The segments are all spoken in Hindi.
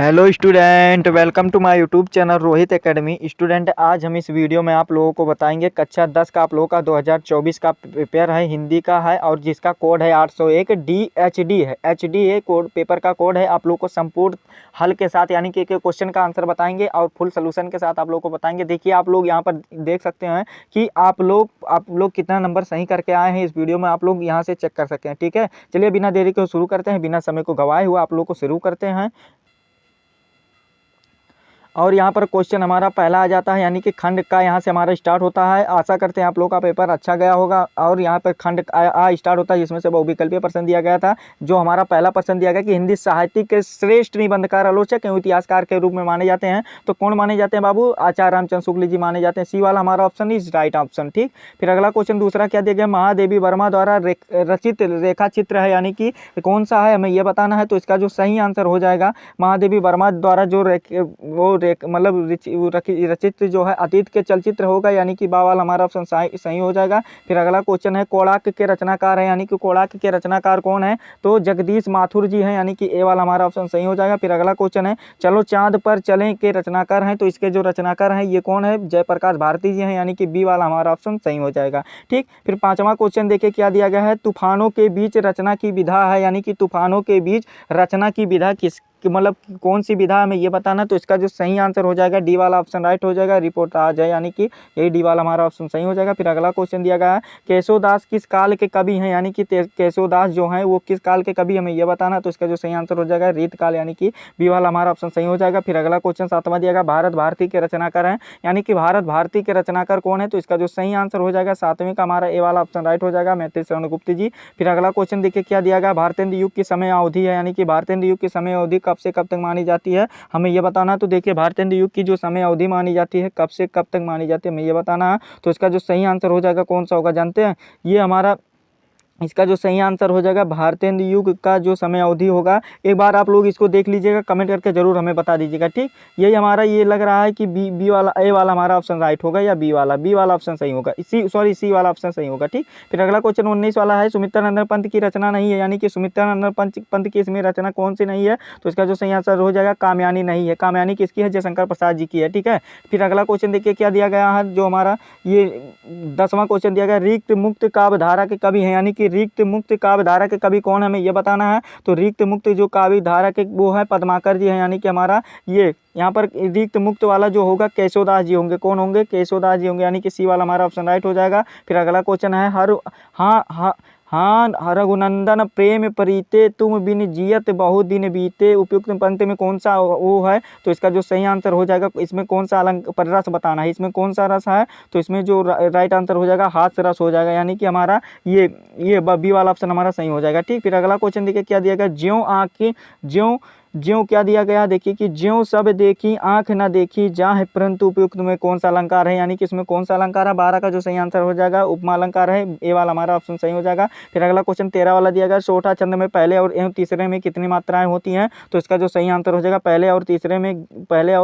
Hello student, welcome to my YouTube channel Rohit academy. Student, आज हम इस वीडियो में आप लोगों को बताएंगे कक्षा 10 का आप लोगों का 2024 का पेपर है, हिंदी का है और जिसका कोड है 801 DHD है। HD है कोड, पेपर का कोड है। आप लोगों को संपूर्ण हल के साथ यानी कि क्वेश्चन का आंसर बताएंगे और फुल सोल्यूशन के साथ आप लोगों को बताएंगे। देखिए, आप लोग यहाँ पर देख सकते हैं कि आप लोग कितना नंबर सही करके आए हैं। इस वीडियो में आप लोग यहाँ से चेक कर सकते हैं। ठीक है, चलिए बिना देरी के शुरू करते हैं, बिना समय को गवाए हुए आप लोग को शुरू करते हैं। और यहाँ पर क्वेश्चन हमारा पहला आ जाता है, यानी कि खंड का यहाँ से हमारा स्टार्ट होता है। आशा करते हैं आप लोगों का पेपर अच्छा गया होगा। और यहाँ पर खंड आ स्टार्ट होता है, जिसमें से बहुविकल्पीय प्रश्न दिया गया था। जो हमारा पहला प्रश्न दिया गया कि हिंदी साहित्य के श्रेष्ठ निबंधकार, आलोचक एवं इतिहासकार के रूप में माने जाते हैं, तो कौन माने जाते हैं बाबू? आचार्य रामचंद्र शुक्ल जी माने जाते हैं। सी वाला हमारा ऑप्शन इज राइट ऑप्शन। ठीक, फिर अगला क्वेश्चन दूसरा क्या दिया गया? महादेवी वर्मा द्वारा रचित रेखा चित्र है, यानी कि कौन सा है हमें यह बताना है। तो इसका जो सही आंसर हो जाएगा, महादेवी वर्मा द्वारा जो मतलब रचित जो है अतीत के चलचित्र होगा, यानी कि बा वाला हमारा ऑप्शन सही हो जाएगा। फिर अगला क्वेश्चन है कोणार्क के रचनाकार है, यानी कि कोणार्क के रचनाकार कौन है? तो जगदीश माथुर जी हैं, यानी कि ए वाला हमारा ऑप्शन सही हो जाएगा। फिर अगला क्वेश्चन है चलो चांद पर चलें के रचनाकार हैं, तो इसके जो रचनाकार हैं ये कौन है? जयप्रकाश भारती जी हैं, यानी कि बी वाला हमारा ऑप्शन सही हो जाएगा। ठीक, फिर पांचवा क्वेश्चन देखिए क्या दिया गया है? तूफानों के बीच रचना की विधा है, यानी कि तूफानों के बीच रचना की विधा मतलब कौन सी विधा हमें ये बताना। तो इसका जो सही आंसर हो जाएगा डी वाला ऑप्शन राइट हो जाएगा, रिपोर्टाज है, यानी कि यही डी वाला हमारा ऑप्शन सही हो जाएगा। फिर अगला क्वेश्चन दिया गया है केशोदास किस काल के कवि हैं, यानी कि केशोदास जो हैं वो किस काल के कवि हमें ये बताना। तो इसका जो सही आंसर हो जाएगा रीत काल, यानी कि बी वाला हमारा ऑप्शन सही हो जाएगा। फिर अगला क्वेश्चन सातवां दिया गया भारत भारती के रचनाकार हैं, यानी कि भारत भारती के रचनाकार कौन है? तो इसका जो सही आंसर हो जाएगा सातवें का हमारा ए वाला ऑप्शन राइट हो जाएगा, मैत्री शरण गुप्त जी। फिर अगला क्वेश्चन देखिए क्या दिया गया? भारतेंद्र युग की समय अवधि है, यानी कि भारतेंद्र युग की समय अवधि कब से कब तक मानी जाती है, हमें यह बताना। तो देखिए भारतेंद्र युग की जो समय अवधि मानी जाती है कब से कब तक मानी जाती है, हमें यह बताना है। तो इसका जो सही आंसर हो जाएगा कौन सा होगा जानते हैं? ये हमारा इसका जो सही आंसर हो जाएगा भारतेंद्र युग का जो समय अवधि होगा, एक बार आप लोग इसको देख लीजिएगा, कमेंट करके जरूर हमें बता दीजिएगा। ठीक, यही हमारा ये लग रहा है कि बी वाला ए वाला हमारा ऑप्शन राइट होगा या बी वाला ऑप्शन सही होगा, सी वाला ऑप्शन सही होगा। ठीक, फिर अगला क्वेश्चन 19 वाला है सुमित्रानंद पंत की रचना नहीं है, यानी कि सुमित्रानंद पंत की इसमें रचना कौन सी नहीं है? तो इसका जो सही आंसर हो जाएगा कामयानी नहीं है। कामयानी किसकी है? जयशंकर प्रसाद जी की है। ठीक है, फिर अगला क्वेश्चन देखिए क्या दिया गया है, जो हमारा ये 10वां क्वेश्चन दिया गया रिक्त मुक्त काव्यधारा के कवि हैं, यानी कि रिक्त मुक्त काव्यधारा के कवि कौन है हमें यह बताना है। तो रिक्त मुक्त जो काव्यधारा के वो है पद्माकर जी हैं, यानी कि हमारा ये यहाँ पर रिक्त मुक्त वाला जो होगा केशोदास जी होंगे। कौन होंगे? केशोदास जी होंगे, यानी कि सी वाला हमारा ऑप्शन राइट हो जाएगा। फिर अगला क्वेश्चन है हाँ रघुनंदन प्रेम प्रीते तुम बिन जियत बहुत दिन बीते, उपयुक्त पंक्ति में कौन सा वो है? तो इसका जो सही आंसर हो जाएगा, इसमें कौन सा रस बताना है, इसमें कौन सा रस है? तो इसमें जो राइट आंसर हो जाएगा हास्य रस हो जाएगा, यानी कि हमारा ये बी वाला ऑप्शन हमारा सही हो जाएगा। ठीक, फिर अगला क्वेश्चन देखिए क्या दिया गया? ज्यों आंखें ज्यों क्या दिया गया? देखिए कि ज्यों सब देखी आंख न देखी जाहे, परंतु उपयुक्त में कौन सा अलंकार है, यानी कि इसमें कौन सा अलंकार है? 12 का जो सही आंसर हो जाएगा उपमा अलंकार है, ए वाला हमारा ऑप्शन सही हो जाएगा। फिर अगला क्वेश्चन 13 वाला दिया गया सोठा छंद में पहले और एवं तीसरे में कितनी मात्राएं होती हैं? तो इसका जो सही आंसर हो जाएगा पहले और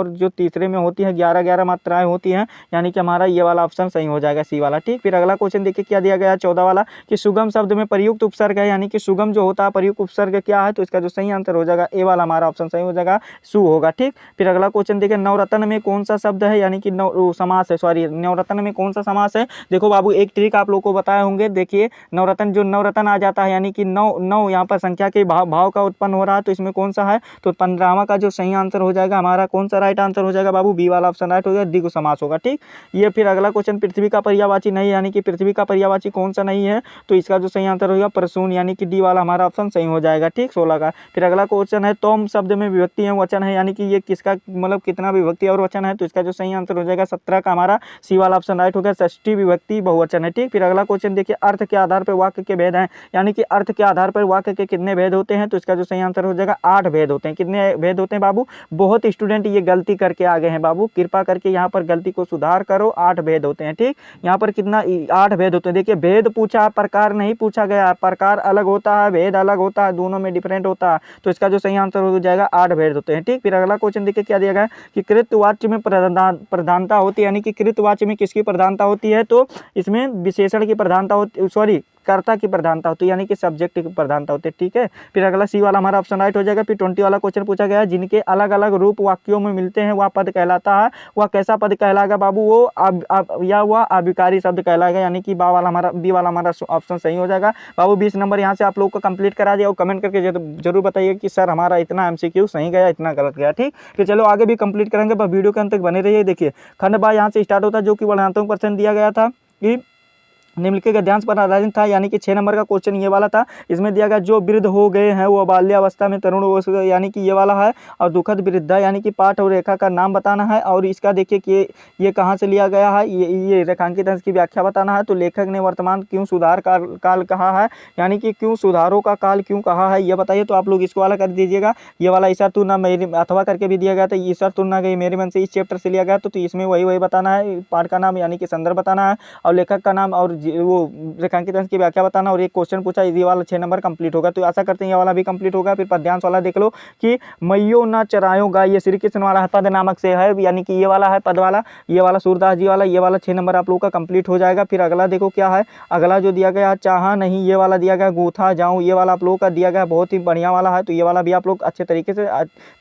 जो तीसरे में होती है 11 मात्राएं होती हैं, यानी कि हमारा ये वाला ऑप्शन सही हो जाएगा, सी वाला। ठीक, फिर अगला क्वेश्चन देखिए क्या दिया गया 14 वाला कि सुगम शब्द में प्रयुक्त उपसर्ग है, यानी कि सुगम जो होता है प्रयुक्त उपसर्ग क्या है? तो इसका जो सही आंसर हो जाएगा ए वाला हमारा ऑप्शन सही हो जाएगा, सु होगा। ठीक, फिर अगला क्वेश्चन देखिए नवरत्न में कौन सा शब्द है, यानी कि समास है, सॉरी नवरत्न में कौन सा समास है? देखो बाबू एक ट्रिक आप लोग को बताए होंगे। देखिए नवरत्न आ जाता है, यानी कि नौ यहाँ पर संख्या के भाव का उत्पन्न हो रहा है, तो इसमें कौन सा है? तो 15वां का जो सही आंसर हो जाएगा हमारा कौन सा राइट आंसर हो जाएगा बाबू? बी वाला ऑप्शन राइट हो जाएगा, द्विगु समास होगा। ठीक, ये फिर अगला क्वेश्चन पृथ्वी का पर्यायवाची नहीं, यानी कि पृथ्वी का पर्यायवाची कौन सा नहीं है? तो इसका जो सही आंसर होगा प्रसून, यानी कि डी वाला हमारा ऑप्शन सही हो जाएगा। ठीक, 16 का। फिर अगला क्वेश्चन है तोम शब्द में विभक्ति है वचन है, यानी कि ये किसका मतलब कितना विभक्ति और वचन है? तो इसका जो सही आंसर हो जाएगा 17 का हमारा सी वाला ऑप्शन राइट हो गया, षष्ठी विभक्ति बहुवचन है। ठीक, फिर अगला क्वेश्चन देखिए अर्थ के आधार पर वाक्य के भेद हैं, यानी कि अर्थ के आधार पर वाक्य के कितने भेद होते हैं? तो इसका जो सही आंसर हो जाएगा 8 भेद होते हैं। कितने भेद होते हैं बाबू? बहुत स्टूडेंट ये गलती करके आ गए हैं बाबू, कृपा करके यहाँ पर गलती को सुधार करो। 8 भेद होते हैं। ठीक, यहाँ पर कितना 8 भेद होते हैं। देखिए भेद पूछा, प्रकार नहीं पूछा गया, प्रकार अलग होता है भेद अलग होता है, दोनों में डिफरेंट होता है। तो इसका जो सही आंसर हो जाएगा 8 भेद होते हैं। ठीक, फिर अगला क्वेश्चन देखिए क्या दिया गया कि कृतवाच्य में प्रधानता होती है, यानी कि कृतवाच्य में किसकी प्रधानता होती है? तो इसमें विशेषण की प्रधानता होती, सॉरी कर्ता की प्रधानता होती है, यानी कि सब्जेक्ट की प्रधानता होती है। ठीक है, फिर अगला सी वाला हमारा ऑप्शन राइट हो जाएगा। फिर 20 वाला क्वेश्चन पूछा गया है, जिनके अलग अलग रूप वाक्यों में मिलते हैं वह पद कहलाता है। वह कैसा पद कहलाएगा बाबू? वो या वह अभिकारी शब्द कहलाएगा, यानी कि बी वाला हमारा ऑप्शन सही हो जाएगा। बाबू 20 नंबर यहाँ से आप लोग को कंप्लीट करा दिया, और कमेंट करके जरूर बताइए कि सर हमारा इतना एमसीक्यू सही गया, इतना गलत गया। ठीक, फिर चलो आगे भी कंप्लीट करेंगे, पर वीडियो के अंत तक बने रहिए। देखिए खंड बा यहाँ से स्टार्ट होता है, जो कि वर्णनात्मक प्रश्न दिया गया था कि निम्नलिखित गद्यांश पर आधारित था, यानी कि 6 नंबर का क्वेश्चन ये वाला था। इसमें दिया गया जो वृद्ध हो गए हैं वो बाल्यावस्था में तरुण, यानी कि ये वाला है। और दुखद वृद्धा, यानी कि पाठ और रेखा का नाम बताना है। और इसका देखिए कि ये कहाँ से लिया गया है, ये रेखांकित अंश की व्याख्या बताना है। तो लेखक ने वर्तमान क्यों सुधार काल कहा है, यानी कि क्यों सुधारों का काल क्यों कहा है, ये बताइए। तो आप लोग इसको वाला कर दीजिएगा। ये वाला ईसा तुलना मेरी अथवा करके भी दिया गया था, ईसा तुलना गई मेरे मन से इस चैप्टर से लिया गया। तो इसमें वही बताना है, पाठ का नाम यानी कि संदर्भ बताना है, और लेखक का नाम, और वो रेखांकित अंश की व्याख्या बताना। और एक क्वेश्चन पूछा, ये वाला 6 नंबर कंप्लीट होगा। तो आशा करते हैं ये वाला भी कंप्लीट होगा। फिर पद्यांश वाला देख लो कि मैयो न चरायो गाय, ये श्री कृष्ण वाला पद नामक से है, यानी कि ये वाला है पद वाला, ये वाला सूरदास जी वाला, ये वाला 6 नंबर आप लोग का कंप्लीट हो जाएगा। फिर अगला देखो क्या है, अगला जो दिया गया चाहा नहीं, ये वाला दिया गया। गूथा जाऊँ, ये वाला आप लोगों का दिया गया, बहुत ही बढ़िया वाला है। तो ये वाला भी आप लोग अच्छे तरीके से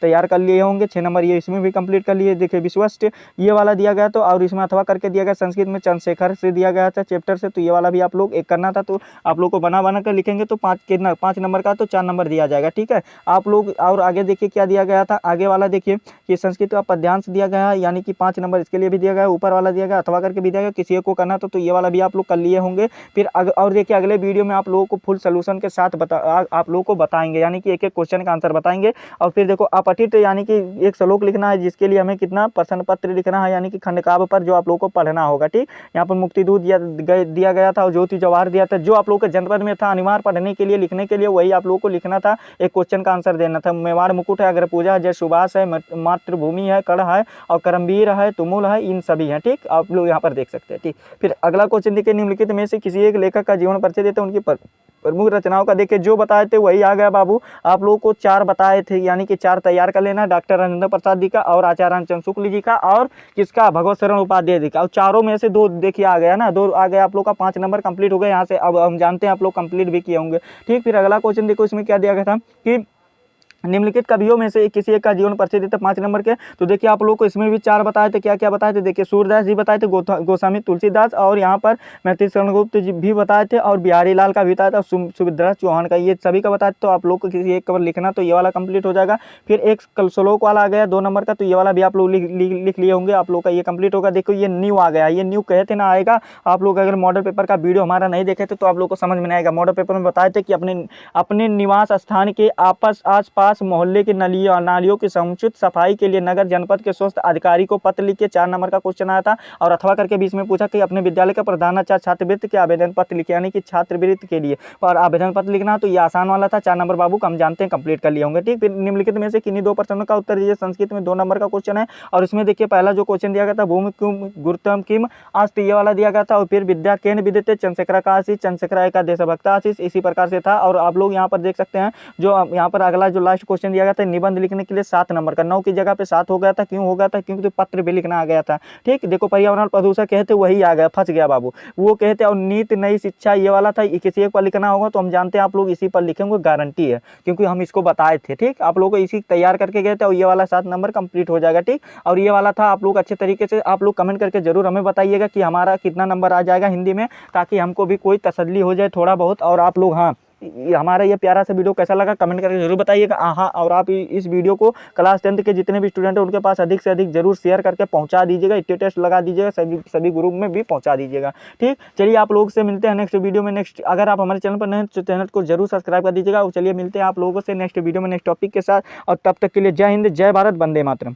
तैयार कर लिए होंगे। 6 नंबर ये इसमें भी कंप्लीट कर लिए। देखिए विश्वस्त, ये वाला दिया गया। तो और इसमें अथवा करके दिया गया, संस्कृत में चंद्रशेखर से दिया गया था चैप्टर से। तो ये वाला भी आप लोग एक करना था, तो आप लोग को बना कर लिखेंगे तो 5 नंबर का, तो 4 नंबर दिया जाएगा। ठीक है, आप लोग और आगे देखिए क्या दिया गया था। आगे वाला देखिए कि संस्कृत का पद्यांश दिया गया है, यानी कि 5 नंबर इसके लिए भी दिया गया। ऊपर वाला दिया गया अथवा करके भी दिया गया, किसी को करना तो ये वाला भी आप लोग कर लिए होंगे। फिर और देखिए अगले वीडियो में आप लोगों को फुल सोल्यूशन के साथ आप लोगों को बताएंगे, यानी कि एक एक क्वेश्चन का आंसर बताएंगे। और फिर देखो अपठित, यानी कि एक श्लोक लिखना है, जिसके लिए हमें कितना प्रश्न पत्र लिखना है, यानी कि खंडकाव्य पर, जो आप लोगों को पढ़ना होगा। ठीक, यहाँ पर मुक्तिदूत दिया गया था और ज्योति जवाहर दिया था, जो आप लोग के जनपद में था अनिवार्य पढ़ने के लिए, लिखने के लिए, वही आप लोगों को लिखना था। एक क्वेश्चन का आंसर देना था। मेवाड़ मुकुट है, अग्र पूजा, जय सुभाष है, मातृभूमि है, कड़ है, और करमवीर है, तुमुल है, इन सभी हैं। ठीक, आप लोग यहाँ पर देख सकते हैं। ठीक, फिर अगला क्वेश्चन देखिए, निम्नलिखित में से किसी एक लेखक का जीवन परिचय देते हैं, उनकी प्रमुख रचनाओं का। देखिए जो बताए थे वही आ गया बाबू। आप लोगों को 4 बताए थे, यानी कि 4 तैयार कर लेना। डॉक्टर राजेंद्र प्रसाद जी का, और आचार्य रामचंद्र शुक्ल जी का, और किसका, भगवत शरण उपाध्याय जी का। और चारों में से 2 देखिए आ गया ना, 2 आ गया। आप लोग का 5 नंबर कंप्लीट हो गया यहाँ से। अब हम जानते हैं आप लोग कंप्लीट भी किए होंगे। ठीक, फिर अगला क्वेश्चन देखो, इसमें क्या दिया गया था कि निम्नलिखित कवियों में से किसी एक का जीवन परिचय देते 5 नंबर के। तो देखिए आप लोग को इसमें भी 4 बताए थे। क्या क्या बताए थे, देखिए सूरदास जी बताए थे, गोस्वामी तुलसीदास, और यहाँ पर मैथिली शरण गुप्त जी भी बताए थे, और बिहारी लाल का भी बताया था, सुभद्रा चौहान का, ये सभी का बताया। तो आप लोग को किसी एक का लिखना, तो ये वाला कंप्लीट हो जाएगा। फिर एक कल श्लोक वाला आ गया 2 नंबर का, तो ये वाला भी आप लोग लिख लिए होंगे। आप लोग का ये कंप्लीट होगा। देखो ये न्यू आ गया, ये न्यू कहते ना आएगा। आप लोग अगर मॉडल पेपर का वीडियो हमारा नहीं देखे थे तो आप लोग को समझ में नहीं आएगा। मॉडल पेपर में बताए थे कि अपने निवास स्थान के आस पास मोहल्ले के नालियों की समुचित सफाई के लिए नगर जनपद के स्वास्थ्य अधिकारी को पत्र लिखिए। 4 नंबर का क्वेश्चन आया था। और अथवा करके बीच में पूछा कि अपने विद्यालय का प्रधानाचार्य छात्रवृत्ति के आवेदन पत्र लिखे, यानी कि छात्रवृत्ति के लिए और आवेदन पत्र लिखना। तो ये आसान वाला था। 4 नंबर बाबू हम जानते हैं कंप्लीट कर लिए होंगे। ठीक, फिर निम्नलिखित में से किन्हीं 2 प्रश्नों का उत्तर दीजिए। संस्कृत में 2 नंबर का क्वेश्चन है, और इसमें देखिए पहला जो क्वेश्चन दिया गया था, भूमि गुरुत्तम किम आस्त, ये वाला दिया गया था। और फिर विद्या केन विदिते चंद्रशेखर का आशीष, चंद्रशेखर का देशभक्त आशीष, इसी प्रकार से था। और आप लोग यहाँ पर देख सकते हैं, जो यहाँ पर अगला जो लास्ट क्वेश्चन दिया गया था, निबंध लिखने के लिए 7 नंबर का, 9 की जगह पे 7 हो गया था। क्यों हो गया था, क्योंकि तो पत्र भी लिखना आ गया था। ठीक, देखो पर्यावरण प्रदूषण कहते वही आ गया, फंस गया बाबू, वो कहते। और नीति नई शिक्षा ये वाला था, किसी एक पर लिखना होगा। तो हम जानते हैं आप लोग इसी पर लिखेंगे, गारंटी है, क्योंकि हम इसको बताए थे। ठीक, आप लोग को इसी तैयार करके गए थे, और ये वाला 7 नंबर कंप्लीट हो जाएगा। ठीक, और ये वाला था। आप लोग अच्छे तरीके से आप लोग कमेंट करके जरूर हमें बताइएगा कि हमारा कितना नंबर आ जाएगा हिंदी में, ताकि हमको भी कोई तसल्ली हो जाए थोड़ा बहुत। और आप लोग हाँ, हमारा ये प्यारा सा वीडियो कैसा लगा कमेंट करके जरूर बताइएगा। हाँ, और आप इस वीडियो को क्लास 10th के जितने भी स्टूडेंट हैं उनके पास अधिक से अधिक जरूर शेयर करके पहुंचा दीजिएगा। स्टेटस लगा दीजिएगा, सभी ग्रुप में भी पहुंचा दीजिएगा। ठीक, चलिए आप लोग से मिलते हैं नेक्स्ट वीडियो में। अगर आप हमारे चैनल पर नए तो चैनल को जरूर सब्सक्राइब कर दीजिएगा। और चलिए मिलते हैं आप लोगों से नेक्स्ट वीडियो में नेक्स्ट टॉपिक के साथ। और तब तक के लिए जय हिंद, जय भारत, वंदे मातरम।